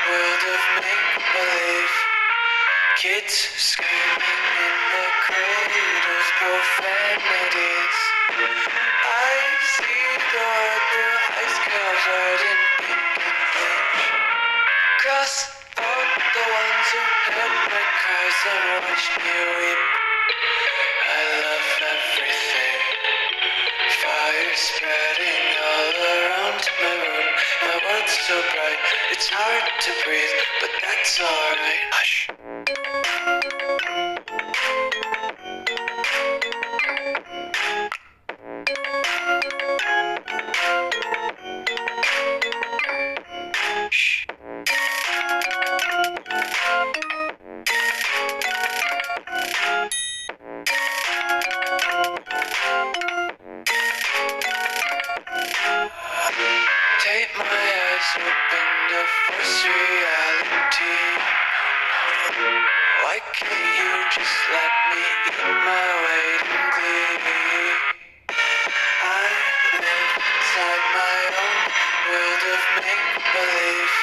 world of make-believe. Kids screaming in their cradles, profanities. I see the world through ice curls writing pink and bleach. Cross out the ones who heard my cries and watched me weep. I love everything. Fire spreading all around my room. My world's so bright, it's hard to breathe, but that's alright. Hush. Shh. Take my eyes open to force reality. Why can't you just let me eat my weight in glee? I live inside my own world of make-believe.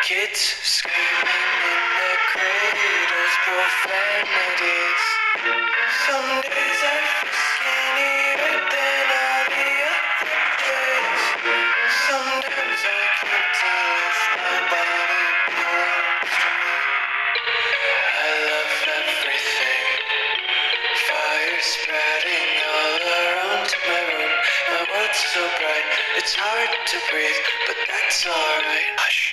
Kids screaming in their cradles, profanities. Some days I feel skinnier than all the other days. Sometimes I can't tell if my body belongs to me. I love everything. Fire spreading all around my room. My world's so bright, it's hard to breathe, but that's alright. Hush.